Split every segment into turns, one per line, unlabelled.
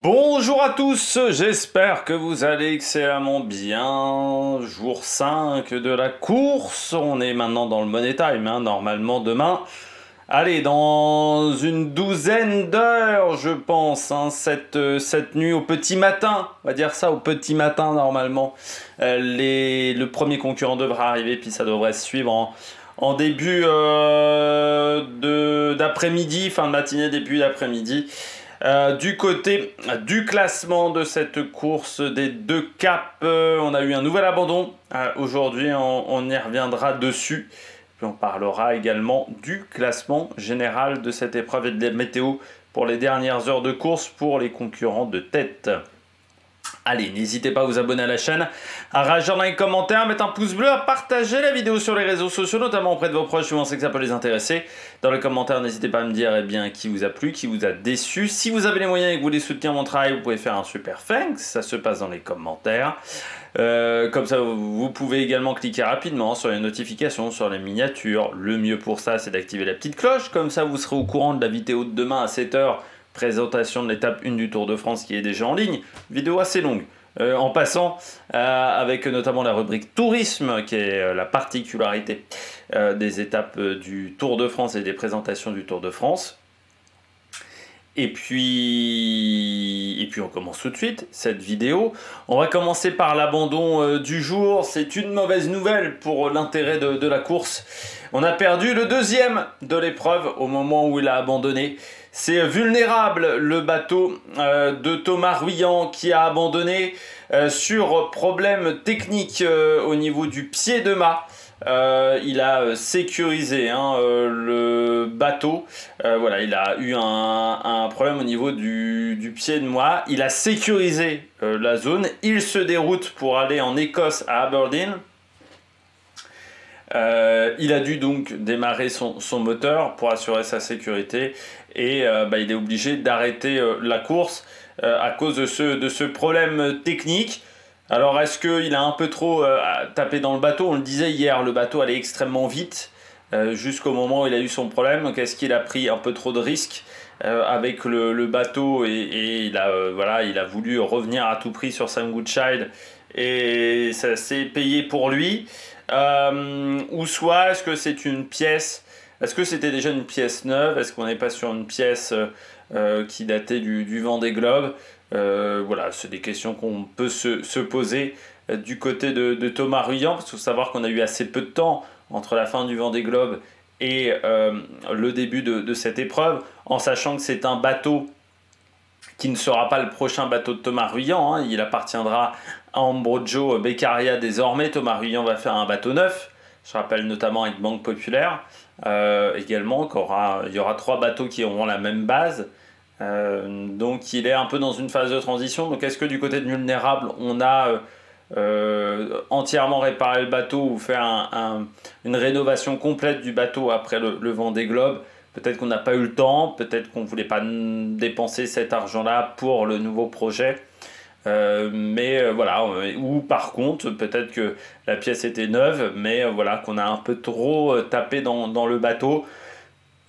Bonjour à tous, j'espère que vous allez excellemment bien. Jour 5 de la course, on est maintenant dans le Money Time, normalement demain. Allez, dans une douzaine d'heures, je pense, cette nuit au petit matin, on va dire ça, au petit matin normalement. Le premier concurrent devra arriver, puis ça devrait se suivre en début d'après-midi, fin de matinée, début d'après-midi. Du côté du classement de cette course des deux caps, on a eu un nouvel abandon. Aujourd'hui, on y reviendra dessus. Puis on parlera également du classement général de cette épreuve et de la météo pour les dernières heures de course pour les concurrents de tête. Allez, n'hésitez pas à vous abonner à la chaîne, à réagir dans les commentaires, à mettre un pouce bleu, à partager la vidéo sur les réseaux sociaux, notamment auprès de vos proches, si vous pensez que ça peut les intéresser. Dans les commentaires, n'hésitez pas à me dire qui vous a plu, qui vous a déçu. Si vous avez les moyens et que vous voulez soutenir mon travail, vous pouvez faire un super thanks, ça se passe dans les commentaires. Comme ça, vous pouvez également cliquer rapidement sur les notifications, sur les miniatures. Le mieux pour ça, c'est d'activer la petite cloche, comme ça vous serez au courant de la vidéo de demain à 7 h. Présentation de l'étape 1 du Tour de France qui est déjà en ligne. Vidéo assez longue. En passant avec notamment la rubrique tourisme qui est la particularité des étapes du Tour de France et des présentations du Tour de France. Et puis on commence tout de suite cette vidéo. On va commencer par l'abandon du jour. C'est une mauvaise nouvelle pour l'intérêt de la course. On a perdu le deuxième de l'épreuve au moment où il a abandonné. C'est Vulnérable, le bateau de Thomas Ruyant qui a abandonné sur problème technique au niveau du pied de mât. Il a sécurisé le bateau. Voilà, il a eu un problème au niveau du pied de mât. Il a sécurisé la zone. Il se déroute pour aller en Écosse à Aberdeen. Il a dû donc démarrer son moteur pour assurer sa sécurité et il est obligé d'arrêter la course à cause de ce problème technique. Alors est-ce qu'il a un peu trop tapé dans le bateau? On le disait hier, le bateau allait extrêmement vite jusqu'au moment où il a eu son problème. Donc est-ce qu'il a pris un peu trop de risques avec le bateau et il a voulu revenir à tout prix sur Sam Goodchild et ça s'est payé pour lui? Ou soit est-ce que c'est une pièce, est-ce que c'était déjà une pièce neuve, est-ce qu'on n'est pas sur une pièce qui datait du Vendée Globe? Voilà, c'est des questions qu'on peut se poser du côté de Thomas Ruyant, parce qu'il faut savoir qu'on a eu assez peu de temps entre la fin du Vendée Globe et le début de cette épreuve, en sachant que c'est un bateau qui ne sera pas le prochain bateau de Thomas Ruyant, il appartiendra à Ambrogio Beccaria désormais. Thomas Ruyant va faire un bateau neuf, je rappelle notamment avec Banque Populaire, également il y aura 3 bateaux qui auront la même base, donc il est un peu dans une phase de transition. Donc est-ce que du côté de Vulnérable on a entièrement réparé le bateau ou fait une rénovation complète du bateau après le Vendée Globe? Peut-être qu'on n'a pas eu le temps, peut-être qu'on ne voulait pas dépenser cet argent-là pour le nouveau projet. Voilà, ou par contre, peut-être que la pièce était neuve, mais voilà, qu'on a un peu trop tapé dans le bateau,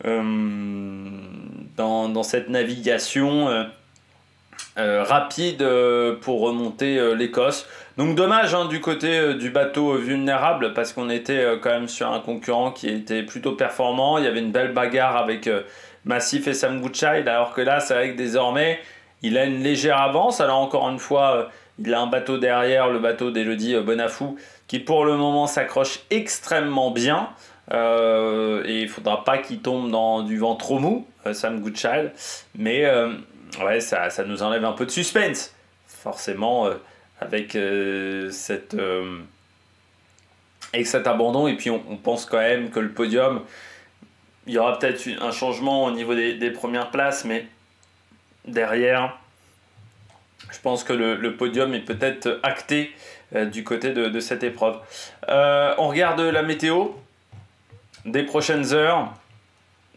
dans cette navigation rapide pour remonter l'Écosse. Donc dommage du côté du bateau Vulnérable, parce qu'on était quand même sur un concurrent qui était plutôt performant. Il y avait une belle bagarre avec Massif et Sam Goodchild, alors que là c'est vrai que désormais il a une légère avance. Alors encore une fois, il a un bateau derrière, le bateau d'Elodie Bonafou, qui pour le moment s'accroche extrêmement bien. Et il ne faudra pas qu'il tombe dans du vent trop mou, Sam Goodchild. Mais ouais, ça nous enlève un peu de suspense, forcément, avec cet abandon. Et puis on pense quand même que le podium, il y aura peut-être un changement au niveau des premières places, mais derrière, je pense que le podium est peut-être acté du côté de cette épreuve. On regarde la météo des prochaines heures.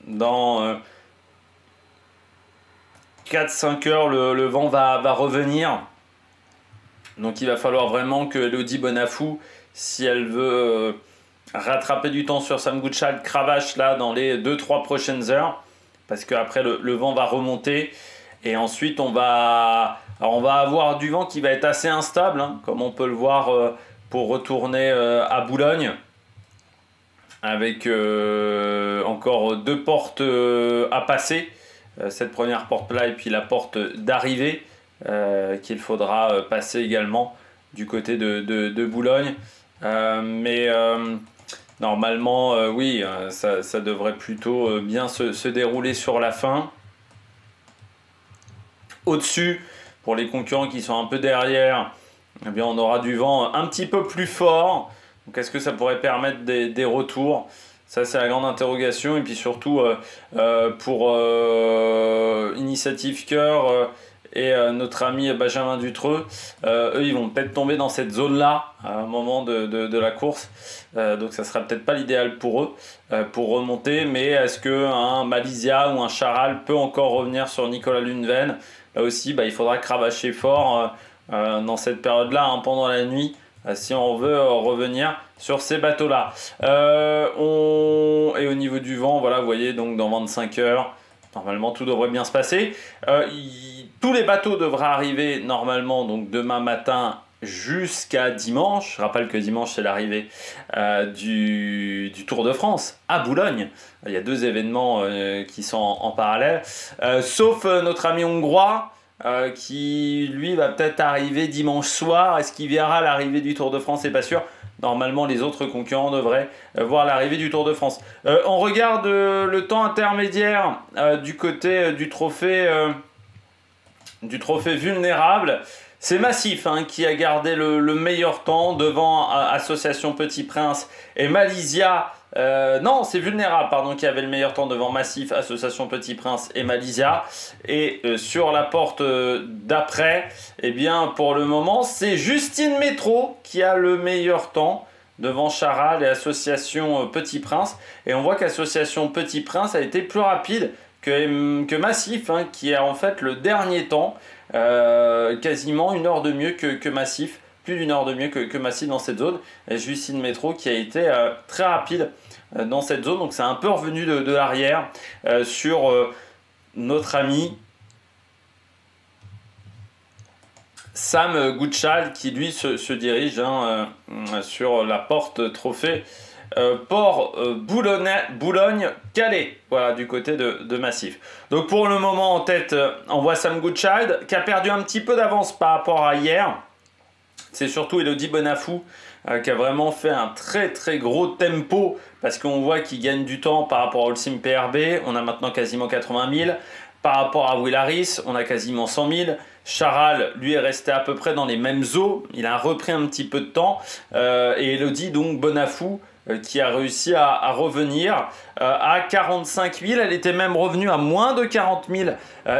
Dans 4-5 heures, le vent va revenir. Donc il va falloir vraiment que Elodie Bonafou, si elle veut rattraper du temps sur Sam Goodchild, cravache là dans les 2-3 prochaines heures, parce qu'après le vent va remonter. Et ensuite, on va avoir du vent qui va être assez instable, hein, comme on peut le voir pour retourner à Boulogne, avec encore 2 portes à passer. Cette première porte-là et puis la porte d'arrivée qu'il faudra passer également du côté de Boulogne. Normalement, oui, ça devrait plutôt bien se dérouler sur la fin. Au-dessus, pour les concurrents qui sont un peu derrière, eh bien, on aura du vent un petit peu plus fort. Donc, est-ce que ça pourrait permettre des retours? Ça, c'est la grande interrogation. Et puis surtout, pour Initiative Cœur et notre ami Benjamin Dutreux, eux, ils vont peut-être tomber dans cette zone-là à un moment de la course. Donc, ça ne sera peut-être pas l'idéal pour eux pour remonter. Mais est-ce qu'un Malaysia ou un Charal peut encore revenir sur Nicolas Luneven? Là aussi, il faudra cravacher fort dans cette période-là, hein, pendant la nuit, si on veut revenir sur ces bateaux-là. Et au niveau du vent, voilà, vous voyez, donc dans 25 heures, normalement tout devrait bien se passer. Tous les bateaux devraient arriver normalement donc demain matin jusqu'à dimanche. Je rappelle que dimanche, c'est l'arrivée du Tour de France à Boulogne. Il y a 2 événements qui sont en parallèle, sauf notre ami hongrois, qui lui va peut-être arriver dimanche soir. Est-ce qu'il verra l'arrivée du Tour de France? C'est pas sûr. Normalement, les autres concurrents devraient voir l'arrivée du Tour de France. On regarde le temps intermédiaire du côté du trophée vulnérable. C'est Massif, hein, qui a gardé le meilleur temps devant Association Petit Prince et Malaysia. Non, c'est Vulnérable, pardon, qui avait le meilleur temps devant Massif, Association Petit Prince et Malaysia. Et sur la porte d'après, eh bien, pour le moment, c'est Justine Métro qui a le meilleur temps devant Charal et Association Petit Prince. Et on voit qu'Association Petit Prince a été plus rapide que Massif, hein, qui a en fait le dernier temps, quasiment 1 heure de mieux que Massif. Plus d'1 heure de mieux que Massif dans cette zone. Et Justine Métro qui a été très rapide dans cette zone. Donc c'est un peu revenu de l'arrière sur notre ami Sam Goodchild, qui lui se dirige, hein, sur la porte trophée Port Boulogne-Calais, voilà, du côté de Massif. Donc pour le moment en tête, on voit Sam Goodchild qui a perdu un petit peu d'avance par rapport à hier. C'est surtout Elodie Bonafou qui a vraiment fait un très très gros tempo, parce qu'on voit qu'il gagne du temps par rapport au Holcim PRB. On a maintenant quasiment 80 000. Par rapport à Will Harris, on a quasiment 100 000. Charal, lui, est resté à peu près dans les mêmes eaux. Il a repris un petit peu de temps. Et Elodie, donc Bonafou, qui a réussi à revenir à 45 000. Elle était même revenue à moins de 40 000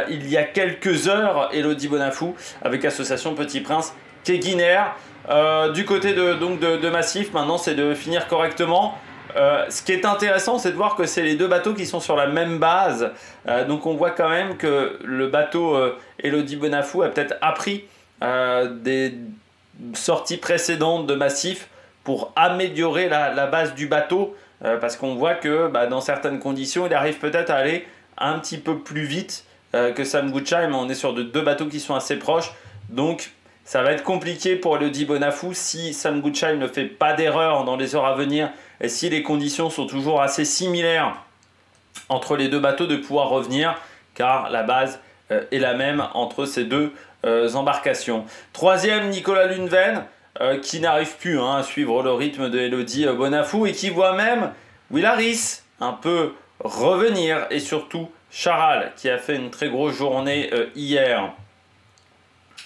il y a quelques heures, Elodie Bonafou, avec Association Petit Prince, Keguiner. Du côté de Massif, maintenant, c'est de finir correctement. Ce qui est intéressant, c'est de voir que c'est les 2 bateaux qui sont sur la même base. Donc on voit quand même que le bateau Elodie Bonafou a peut-être appris des sorties précédentes de Massif pour améliorer la base du bateau, parce qu'on voit que dans certaines conditions, il arrive peut-être à aller un petit peu plus vite que Sam Goodchild, mais on est sur 2 bateaux qui sont assez proches. Donc ça va être compliqué pour Elodie Bonafou si Sam Goodchild ne fait pas d'erreur dans les heures à venir, et si les conditions sont toujours assez similaires entre les 2 bateaux, de pouvoir revenir, car la base est la même entre ces 2 embarcations. 3e, Nicolas Luneven, qui n'arrive plus, hein, à suivre le rythme de Elodie Bonafou, et qui voit même Will Harris un peu revenir, et surtout Charal, qui a fait une très grosse journée hier.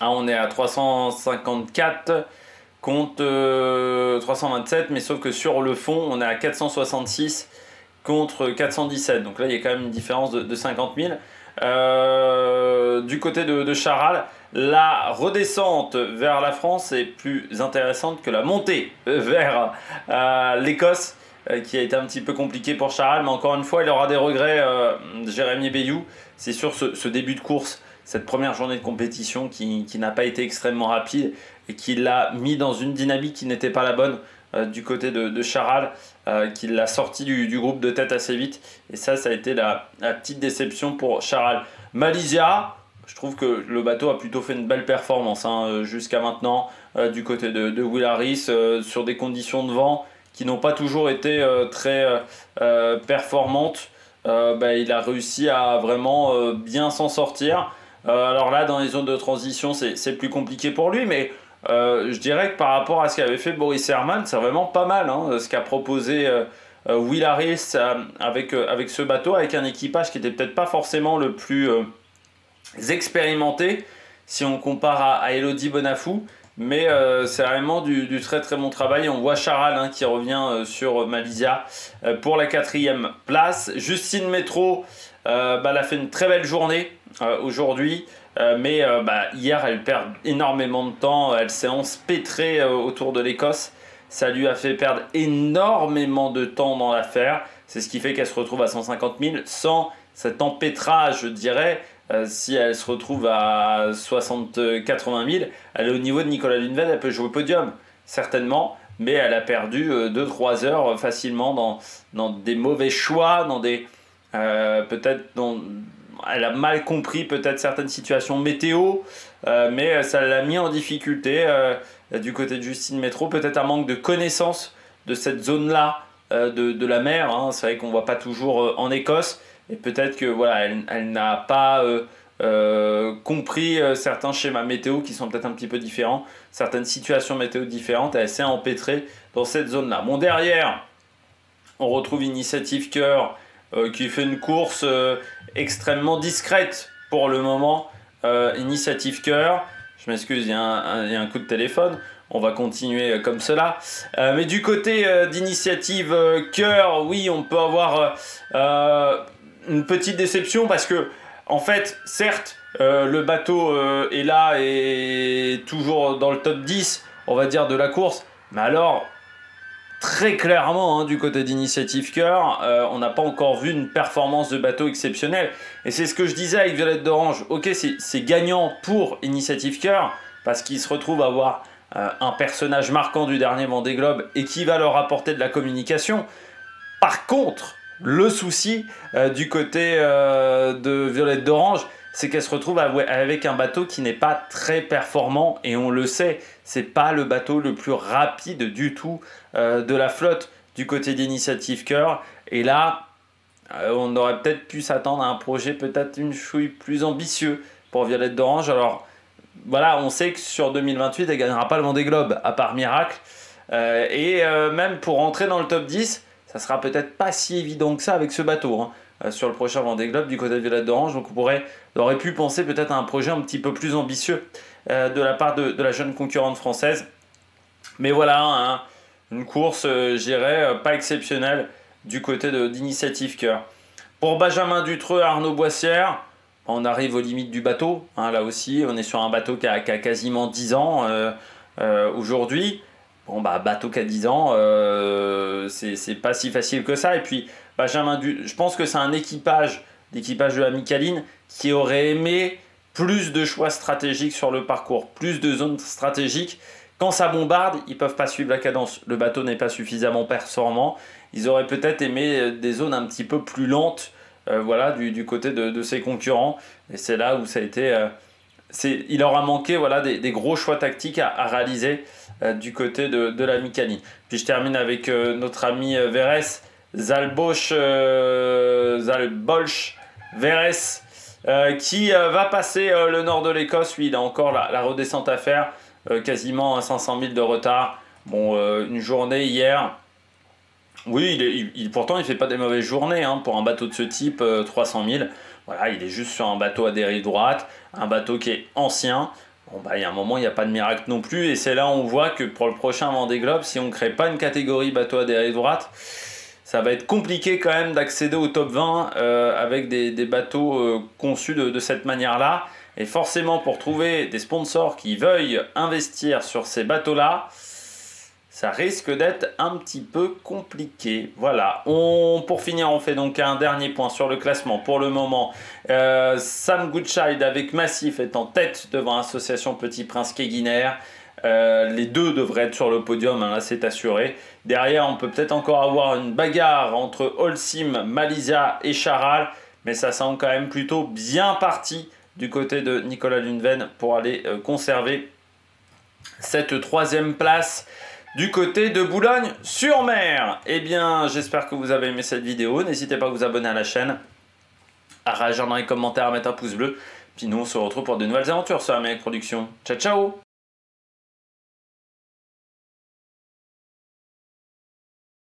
Ah, on est à 354 contre 327, mais sauf que sur le fond, on est à 466 contre 417. Donc là, il y a quand même une différence de 50 000. Du côté de Charal, la redescente vers la France est plus intéressante que la montée vers l'Écosse, qui a été un petit peu compliqué pour Charal. Mais encore une fois, il aura des regrets, Jérémy Bayou. C'est sur ce début de course, cette première journée de compétition qui n'a pas été extrêmement rapide et qui l'a mis dans une dynamique qui n'était pas la bonne du côté de Charal, qui l'a sorti du groupe de tête assez vite. Et ça a été la petite déception pour Charal. Malaysia, Je trouve que le bateau a plutôt fait une belle performance hein, jusqu'à maintenant du côté de Will Harris sur des conditions de vent qui n'ont pas toujours été très performantes. Il a réussi à vraiment bien s'en sortir. Alors là, dans les zones de transition, c'est plus compliqué pour lui, mais je dirais que par rapport à ce qu'avait fait Boris Herrmann, c'est vraiment pas mal hein, ce qu'a proposé Will Harris avec ce bateau, avec un équipage qui n'était peut-être pas forcément le plus expérimenté si on compare à Elodie Bonafou, mais c'est vraiment du très très bon travail. On voit Charal hein, qui revient sur Malaysia pour la 4e place. Justine Métro, elle a fait une très belle journée aujourd'hui. Mais hier, elle perd énormément de temps. Elle s'est empêtrée autour de l'Écosse. Ça lui a fait perdre énormément de temps dans l'affaire. C'est ce qui fait qu'elle se retrouve à 150 000 sans cet empêtrage, je dirais. Si elle se retrouve à 80 000, elle est au niveau de Nicolas Lundved. Elle peut jouer au podium, certainement. Mais elle a perdu 2-3 heures facilement dans des mauvais choix, dans des... elle a mal compris peut-être certaines situations météo, mais ça l'a mis en difficulté du côté de Justine Métro. Peut-être un manque de connaissance de cette zone-là de la mer. Hein. C'est vrai qu'on ne voit pas toujours en Écosse. Et peut-être que voilà, elle n'a pas compris certains schémas météo qui sont peut-être un petit peu différents, certaines situations météo différentes. Elle s'est empêtrée dans cette zone-là. Bon, derrière, on retrouve Initiative Cœur qui fait une course extrêmement discrète pour le moment. Initiative Cœur, je m'excuse, il y a un coup de téléphone. On va continuer comme cela. Mais du côté d'Initiative Cœur, oui, on peut avoir une petite déception parce que, en fait, certes, le bateau est là et toujours dans le top 10, on va dire, de la course. Mais alors, très clairement, hein, du côté d'Initiative Cœur, on n'a pas encore vu une performance de bateau exceptionnelle. Et c'est ce que je disais avec Violette d'Orange. Ok, c'est gagnant pour Initiative Cœur parce qu'il se retrouve à avoir un personnage marquant du dernier Vendée Globe et qui va leur apporter de la communication. Par contre, le souci du côté de Violette d'Orange, c'est qu'elle se retrouve avec un bateau qui n'est pas très performant et on le sait, c'est pas le bateau le plus rapide du tout de la flotte du côté d'Initiative Cœur. Et là, on aurait peut-être pu s'attendre à un projet peut-être une chouille plus ambitieux pour Violette d'Orange. Alors voilà, on sait que sur 2028, elle ne gagnera pas le Vendée Globe, à part miracle. Même pour rentrer dans le top 10, ça sera peut-être pas si évident que ça avec ce bateau hein, sur le prochain Vendée Globe du côté de Violette d'Orange. Donc on aurait pu penser peut-être à un projet un petit peu plus ambitieux de la part de la jeune concurrente française. Mais voilà, hein, une course, je dirais, pas exceptionnelle du côté d'Initiative Cœur. Pour Benjamin Dutreux, Arnaud Boissière, on arrive aux limites du bateau. Hein, là aussi, on est sur un bateau qui a quasiment 10 ans aujourd'hui. Bon, bateau qui a 10 ans, c'est pas si facile que ça. Et puis, je pense que c'est un l'équipage de la Micaline, qui aurait aimé plus de choix stratégiques sur le parcours, plus de zones stratégiques. Quand ça bombarde, ils ne peuvent pas suivre la cadence. Le bateau n'est pas suffisamment performant. Ils auraient peut-être aimé des zones un petit peu plus lentes du côté de ses concurrents. Et c'est là où ça a été... il leur a manqué des gros choix tactiques à réaliser du côté de la Micaline. Puis je termine avec notre ami Verres, Zalbolch Verres, qui va passer le nord de l'Écosse. Lui, il a encore la redescente à faire, quasiment à 500 000 de retard. Bon, une journée hier. Oui, pourtant, il ne fait pas des mauvaises journées hein, pour un bateau de ce type, 300 000. Voilà, il est juste sur un bateau à dérive droite, un bateau qui est ancien. Bon, il y a un moment, il n'y a pas de miracle non plus. Et c'est là où on voit que pour le prochain Vendée Globe, si on ne crée pas une catégorie bateau à dérive droite, ça va être compliqué quand même d'accéder au top 20 avec des bateaux conçus de cette manière-là. Et forcément, pour trouver des sponsors qui veuillent investir sur ces bateaux-là, ça risque d'être un petit peu compliqué. Voilà. Pour finir, on fait donc un dernier point sur le classement. Pour le moment, Sam Goodchild avec Massif est en tête devant Association Petit Prince Keguiner. Les deux devraient être sur le podium, hein, là c'est assuré. Derrière, on peut peut-être encore avoir une bagarre entre Holcim, Malaysia et Charal. Mais ça semble quand même plutôt bien parti du côté de Nicolas Luneven pour aller conserver cette troisième place du côté de Boulogne-sur-Mer. Eh bien, j'espère que vous avez aimé cette vidéo. N'hésitez pas à vous abonner à la chaîne, à réagir dans les commentaires, à mettre un pouce bleu. Puis nous, on se retrouve pour de nouvelles aventures sur Amérique Production. Ciao, ciao!